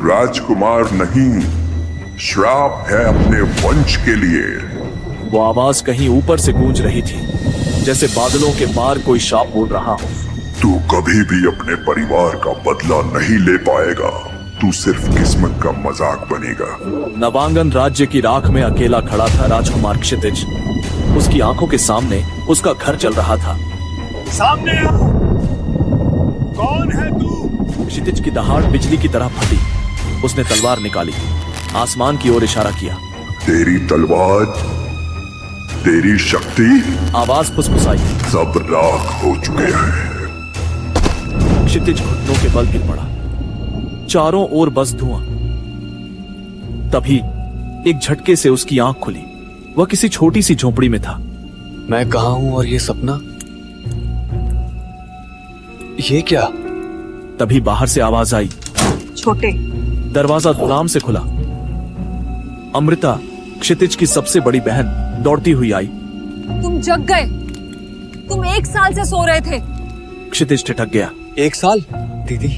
राजकुमार नहीं, श्राप है अपने वंश के लिए। वो आवाज कहीं ऊपर से गूंज रही थी, जैसे बादलों के पार कोई शाप बोल रहा हो। तू कभी भी अपने परिवार का बदला नहीं ले पाएगा। तू सिर्फ किस्मत का मजाक बनेगा। नवांगन राज्य की राख में अकेला खड़ा था राजकुमार क्षितिज। उसकी आंखों के सामने उसका घर जल रहा था। सामने आ! कौन है तू? क्षितिज की दहाड़ बिजली की तरह फटी। उसने तलवार निकाली, आसमान की ओर इशारा किया। तेरी तलवार, तेरी शक्ति, आवाज फुसफुसाई। सब राख हो चुके हैं। क्षितिज घुटनों के बल गिर पड़ा। चारों ओर बस धुआं। तभी एक झटके से उसकी आंख खुली। वह किसी छोटी सी झोपड़ी में था। मैं कहां हूं और ये सपना? ये क्या? तभी बाहर से आवाज आई। छोटे। दरवाजा धड़ाम से खुला। अमृता, क्षितिज की सबसे बड़ी बहन, दौड़ती हुई आई। तुम जग गए। तुम 1 साल से सो रहे थे। क्षितिज ठिठक गया। 1 साल? दीदी,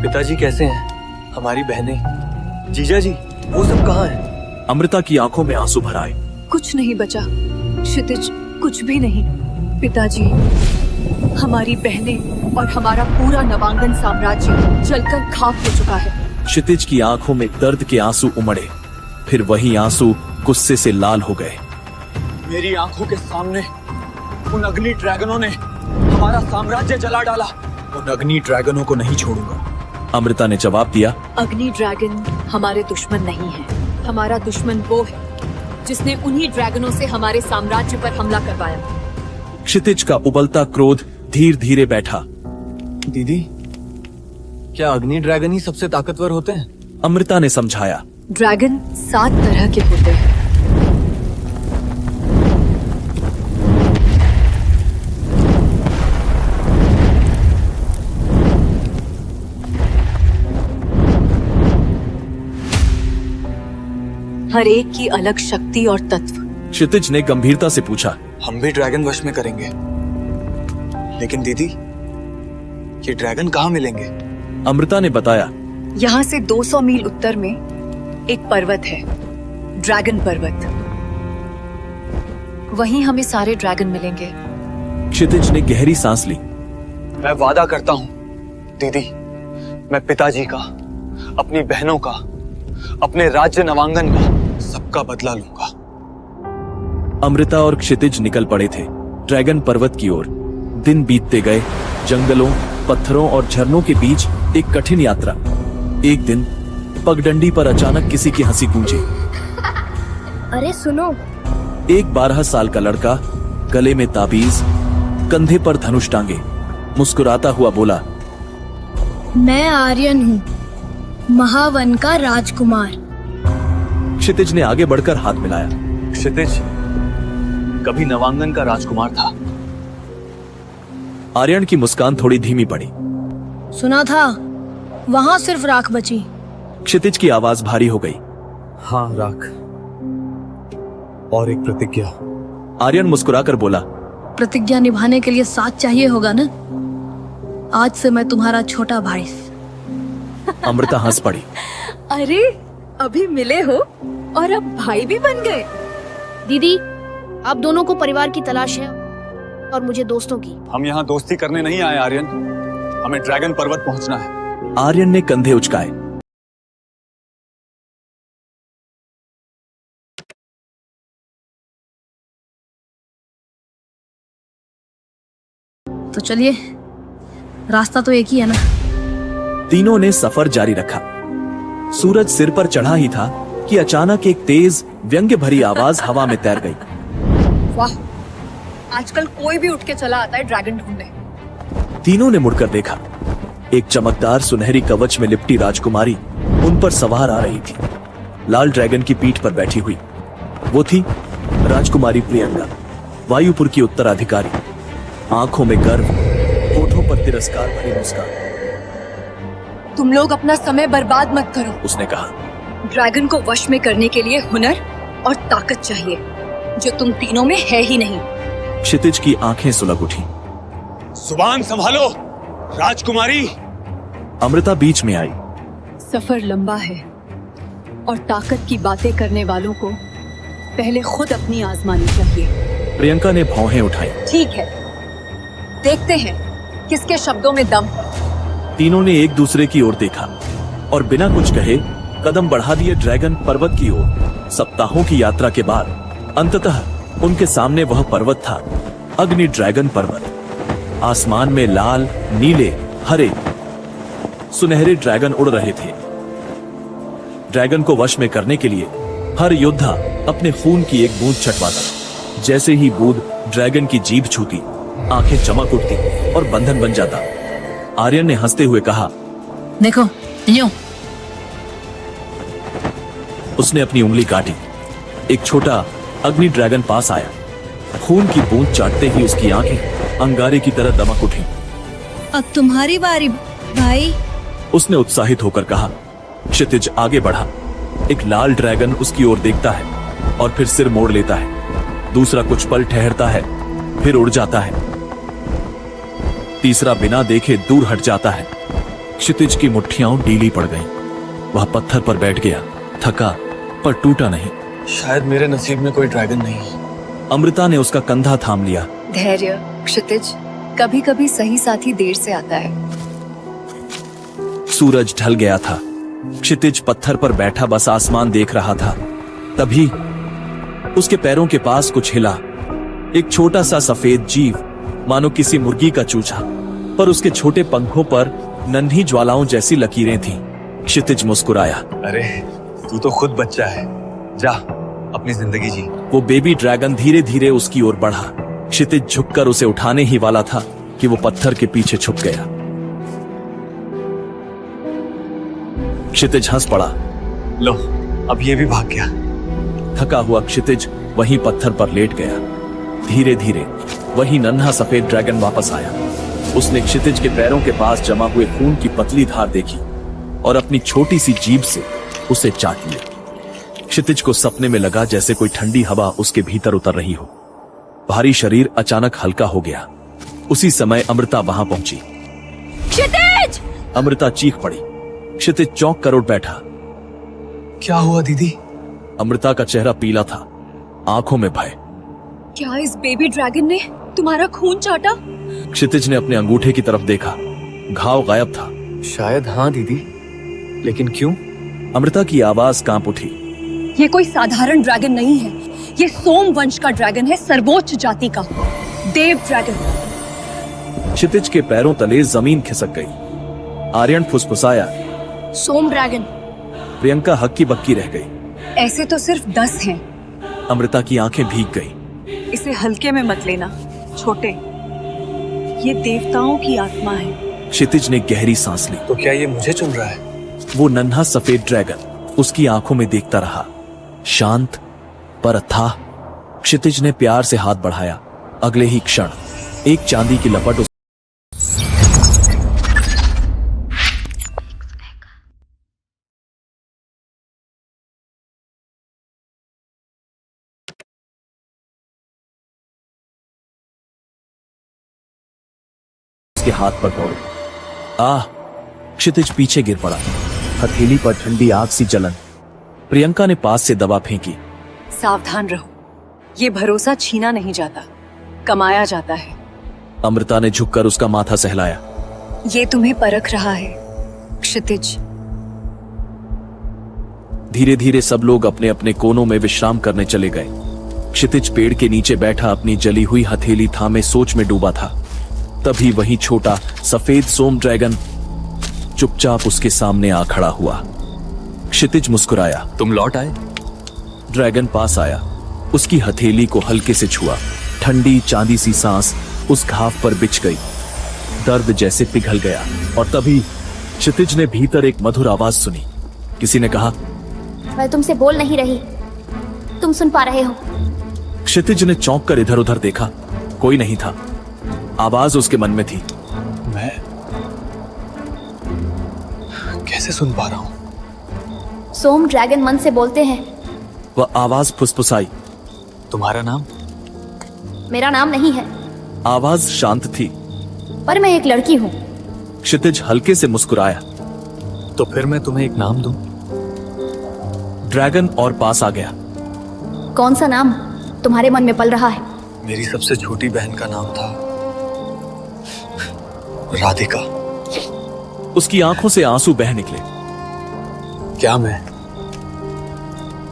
पिताजी कैसे हैं? हमारी बहनें, जीजा जी, वो सब कहाँ हैं? अमृता की आंखों में आंसू भर आए। कुछ नहीं बचा क्षितिज, कुछ भी नहीं। पिताजी, हमारी बहनें और हमारा पूरा नवांगन साम्राज्य जलकर खाक हो चुका है। क्षितिज की आंखों में दर्द के आंसू उमड़े, फिर वही आंसू गुस्से से लाल हो गए। मेरी आंखों के सामने उन अग्नि ड्रैगनों ने हमारा साम्राज्य जला डाला। उन अग्नि ड्रैगनों को नहीं छोड़ूंगा। अमृता ने जवाब दिया। अग्नि ड्रैगन हमारे दुश्मन नहीं है। हमारा दुश्मन वो है जिसने उन्हीं ड्रैगनों से हमारे साम्राज्य पर हमला करवाया। क्षितिज का उबलता क्रोध धीरे धीरे बैठा। दीदी, क्या अग्नि ड्रैगन ही सबसे ताकतवर होते हैं? अमृता ने समझाया। ड्रैगन 7 तरह के होते हैं। हर एक की अलग शक्ति और तत्व। क्षितिज ने गंभीरता से पूछा। हम भी ड्रैगन वश में करेंगे, लेकिन दीदी, ये ड्रैगन कहाँ मिलेंगे? अमृता ने बताया। यहाँ से 200 मील उत्तर में एक पर्वत है, ड्रैगन पर्वत। वहीं हमें सारे ड्रैगन मिलेंगे। क्षितिज ने गहरी सांस ली। मैं वादा करता हूँ दीदी, मैं पिताजी का, अपनी बहनों का, अपने राज्य नवांगन का सबका बदला लूंगा। अमृता और क्षितिज निकल पड़े थे ड्रैगन पर्वत की ओर। दिन बीतते गए। जंगलों, पत्थरों और झरनों के बीच एक कठिन यात्रा। एक दिन पगडंडी पर अचानक किसी की हंसी गूंजी। अरे सुनो। एक 12 साल का लड़का, गले में ताबीज, कंधे पर धनुष टांगे, मुस्कुराता हुआ बोला। मैं आर्यन हूँ, महावन का राजकुमार। क्षितिज ने आगे बढ़कर हाथ मिलाया। क्षितिज कभी नवांगन का राजकुमार था। आर्यन की मुस्कान थोड़ी धीमी पड़ी। सुना था वहाँ सिर्फ राख बची। क्षितिज की आवाज भारी हो गई। हाँ, राख और एक प्रतिज्ञा। आर्यन मुस्कुराकर बोला। प्रतिज्ञा निभाने के लिए साथ चाहिए होगा ना? आज से मैं तुम्हारा छोटा भाई। अमृता हंस पड़ी। अरे, अभी मिले हो और अब भाई भी बन गए। दीदी, आप दोनों को परिवार की तलाश है और मुझे दोस्तों की। हम यहाँ दोस्ती करने नहीं आए आर्यन, हमें ड्रैगन पर्वत पहुँचना है। आर्यन ने कंधे उचकाए। तो चलिए, रास्ता तो एक ही है ना। तीनों ने सफर जारी रखा। सूरज सिर पर चढ़ा ही था कि अचानक एक तेज व्यंग्य भरी आवाज हवा में तैर गई। वाह, आजकल कोई भी उठ के चला आता है ड्रैगन ढूंढने। तीनों ने मुड़कर देखा। एक चमकदार सुनहरी कवच में लिपटी राजकुमारी उन पर सवार आ रही थी, लाल ड्रैगन की पीठ पर बैठी हुई। वो थी राजकुमारी प्रियंका, वायुपुर की उत्तराधिकारी। आंखों में गर्व, होठों पर तिरस्कार भरी मुस्कान। तुम लोग अपना समय बर्बाद मत करो, उसने कहा। ड्रैगन को वश में करने के लिए हुनर और ताकत चाहिए, जो तुम तीनों में है ही नहीं। क्षितिज की आंखें सुलग उठी। जुबान संभालो राजकुमारी। अमृता बीच में आई। सफर लंबा है और ताकत की बातें करने वालों को पहले खुद अपनी आजमानी चाहिए। प्रियंका ने भौहें उठाई। ठीक है, देखते हैं किसके शब्दों में दम है। तीनों ने एक दूसरे की ओर देखा और बिना कुछ कहे कदम बढ़ा दिए ड्रैगन पर्वत की ओर। सप्ताहों की यात्रा के बाद अंततः उनके सामने वह पर्वत था, अग्नि ड्रैगन पर्वत। आसमान में लाल, नीले, हरे, सुनहरे ड्रैगन उड़ रहे थे। ड्रैगन को वश में करने के लिए हर योद्धा अपने खून की एक बूंद छटवाता। जैसे ही बूंद ड्रैगन की जीभ छूती, आंखें चमक उठती और बंधन बन जाता। आर्यन ने हंसते हुए कहा, देखो यूं। उसने अपनी उंगली काटी। एक छोटा अग्नि ड्रैगन पास आया। खून की बूंद चाटते ही उसकी आंखें अंगारे की तरह दमक उठी। अब तुम्हारी बारी भाई। उसने उत्साहित होकर कहा। क्षितिज आगे बढ़ा। एक लाल ड्रैगन उसकी ओर देखता है और फिर सिर मोड़ लेता है। दूसरा कुछ पल ठहरता है, फिर उड़ जाता है। तीसरा बिना देखे दूर हट जाता है। क्षितिज की मुट्ठियां ढीली पड़ गईं। वह पत्थर पर बैठ गया, थका पर टूटा नहीं। शायद मेरे नसीब में कोई ड्रैगन नहीं है। अमृता ने उसका कंधा थाम लिया। धैर्य क्षितिज, कभी कभी सही साथी देर से आता है। सूरज ढल गया था। क्षितिज पत्थर पर बैठा बस आसमान देख रहा था। तभी उसके पैरों के पास कुछ हिला। एक छोटा सा सफेद जीव, मानो किसी मुर्गी का चूचा, पर उसके छोटे पंखों पर नन्ही ज्वालाओं जैसी लकीरें थीं। क्षितिज मुस्कुराया। अरे तू तो खुद बच्चा है, जा अपनी जिंदगी जी। वो बेबी ड्रैगन धीरे धीरे उसकी ओर बढ़ा। क्षितिज झुककर उसे उठाने ही वाला था कि वो पत्थर के पीछे छुप गया। क्षितिज हंस पड़ा। लो, अब ये भी भाग गया। थका हुआ क्षितिज वहीं पत्थर पर लेट गया। धीरे धीरे वही नन्हा सफेद ड्रैगन वापस आया। उसने क्षितिज के पैरों के पास जमा हुए खून की पतली धार देखी और अपनी छोटी सी जीभ से उसे चाट लिया। क्षितिज को सपने में लगा जैसे कोई ठंडी हवा उसके भीतर उतर रही हो। भारी शरीर अचानक हल्का हो गया। उसी समय अमृता वहां पहुंची। क्षितिज! अमृता चीख पड़ी। क्षितिज चौंक कर उठ बैठा। क्या हुआ दीदी? अमृता का चेहरा पीला था, आंखों में भय। क्या इस बेबी ड्रैगन ने तुम्हारा खून चाटा? क्षितिज ने अपने अंगूठे की तरफ देखा। घाव गायब था। शायद हाँ दीदी, लेकिन क्यों? अमृता की आवाज कांप उठी। ये कोई साधारण ड्रैगन नहीं है। ये सोम वंश का ड्रैगन है, सर्वोच्च जाति का देव ड्रैगन। क्षितिज के पैरों तले जमीन खिसक गई। आर्यन फुसफुसाया, सोम ड्रैगन। प्रियंका हक्की बक्की रह गई। ऐसे तो सिर्फ 10 हैं। अमृता की आंखें भीग गई। इसे हल्के में मत लेना छोटे, ये देवताओं की आत्मा है। क्षितिज ने गहरी सांस ली। तो क्या ये मुझे चुन रहा है? वो नन्हा सफेद ड्रैगन उसकी आंखों में देखता रहा, शांत पर अथाह। क्षितिज ने प्यार से हाथ बढ़ाया। अगले ही क्षण एक चांदी की लपट उसके हाथ पर दौड़ी। आह! क्षितिज पीछे गिर पड़ा। हथेली पर ठंडी आग सी जलन। प्रियंका ने पास से दवा फेंकी। सावधान रहो, ये भरोसा छीना नहीं जाता, कमाया जाता है। अमृता ने झुककर उसका माथा सहलाया। ये तुम्हें परख रहा है क्षितिज। धीरे धीरे सब लोग अपने अपने कोनों में विश्राम करने चले गए। क्षितिज पेड़ के नीचे बैठा अपनी जली हुई हथेली थामे सोच में डूबा था। तभी वही छोटा सफेद सोम ड्रैगन चुपचाप उसके सामने आ खड़ा हुआ। क्षितिज मुस्कुराया। तुम लौट आए? ड्रैगन पास आया, उसकी हथेली को हल्के से छुआ। ठंडी चांदी सी सांस उस घाव पर बिछ गई। दर्द जैसे पिघल गया और तभी क्षितिज ने भीतर एक मधुर आवाज सुनी। किसी ने कहा, मैं तुमसे बोल नहीं रही, तुम सुन पा रहे हो? क्षितिज ने चौंक कर इधर उधर देखा। कोई नहीं था। आवाज उसके मन में थी। मैं कैसे सुन पा रहा हूं? सोम ड्रैगन मन से बोलते हैं। वह आवाज फुसफुसाई। तुम्हारा नाम? मेरा नाम नहीं है, आवाज शांत थी। पर मैं एक लड़की हूँ। क्षितिज हल्के से मुस्कुराया। तो फिर मैं तुम्हें एक नाम दूं? ड्रैगन और पास आ गया। कौन सा नाम तुम्हारे मन में पल रहा है? मेरी सबसे छोटी बहन का नाम था राधिका। उसकी आंखों से आंसू बह निकले। क्या मैं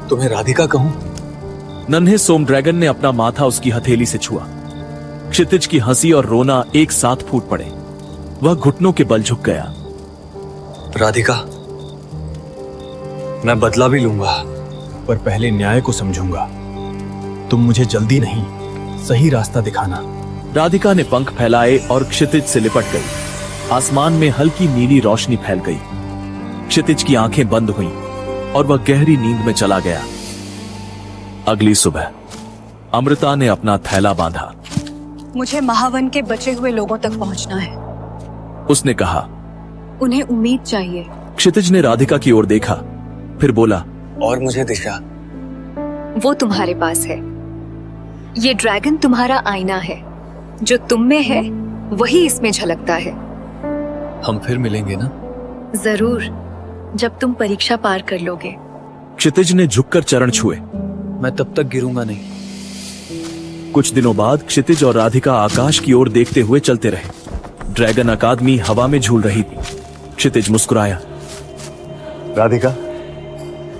तुम्हें राधिका कहूं? नन्हे सोम ड्रैगन ने अपना माथा उसकी हथेली से छुआ। क्षितिज की हंसी और रोना एक साथ फूट पड़े। वह घुटनों के बल झुक गया। राधिका, मैं बदला भी लूंगा, पर पहले न्याय को समझूंगा। तुम मुझे जल्दी नहीं, सही रास्ता दिखाना। राधिका ने पंख फैलाए और क्षितिज से लिपट गई। आसमान में हल्की नीली रोशनी फैल गई। क्षितिज की आंखें बंद हुईं और वह गहरी नींद में चला गया। अगली सुबह अमृता ने अपना थैला बांधा। मुझे महावन के बचे हुए लोगों तक पहुंचना है। उसने कहा। उन्हें उम्मीद चाहिए। क्षितिज ने राधिका की ओर देखा, फिर बोला, और मुझे दिशा? वो तुम्हारे पास है। ये ड्रैगन तुम्हारा आईना है। जो तुम में है वही इसमें झलकता है। हम फिर मिलेंगे ना? जरूर, जब तुम परीक्षा पार कर लोगे। क्षितिज ने झुककर चरण छुए। मैं तब तक गिरूंगा नहीं। कुछ दिनों बाद क्षितिज और राधिका आकाश की ओर देखते हुए चलते रहे। ड्रैगन अकादमी हवा में झूल रही थी। क्षितिज मुस्कुराया। राधिका,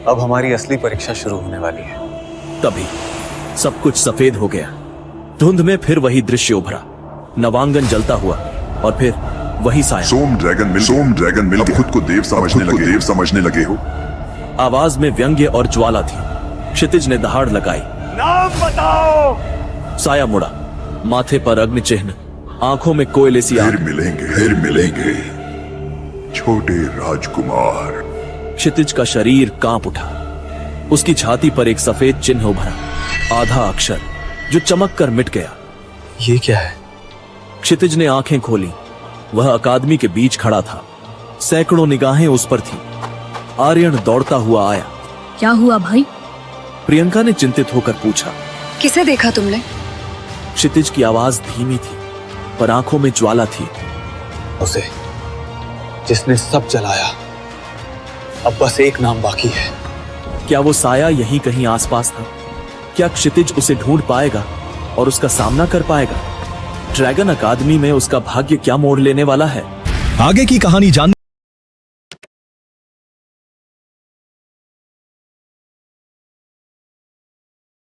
अब हमारी असली परीक्षा शुरू होने वाली है। तभी सब कुछ सफेद हो गया। धुंध में फिर वही दृश्य उभरा। नवांगन जलता हुआ और फिर वही साया। सोम ड्रैगन मिल खुद को देव समझने लगे हो। आवाज में व्यंग्य और ज्वाला थी। क्षितिज ने दहाड़ लगाई। नाम बताओ। साया मुड़ा, माथे पर अग्नि चिन्ह, आंखों में कोयले सी आग। फिर मिलेंगे छोटे राजकुमार। क्षितिज का शरीर कांप उठा। उसकी छाती पर एक सफेद चिन्ह उभरा, आधा अक्षर जो चमक कर मिट गया। ये क्या है? क्षितिज ने आंखें खोली। वह अकादमी के बीच खड़ा था। सैकड़ों निगाहें उस पर थी। आर्यन दौड़ता हुआ आया। क्या हुआ भाई? प्रियंका ने चिंतित होकर पूछा। किसे देखा तुमने? क्षितिज की आवाज धीमी थी, पर आंखों में ज्वाला थी। उसे, जिसने सब जलाया। अब बस एक नाम बाकी है। क्या वो साया यहीं कहीं आसपास था? क्या क्षितिज उसे ढूंढ पाएगा और उसका सामना कर पाएगा? ड्रैगन अकादमी में उसका भाग्य क्या मोड़ लेने वाला है? आगे की कहानी जान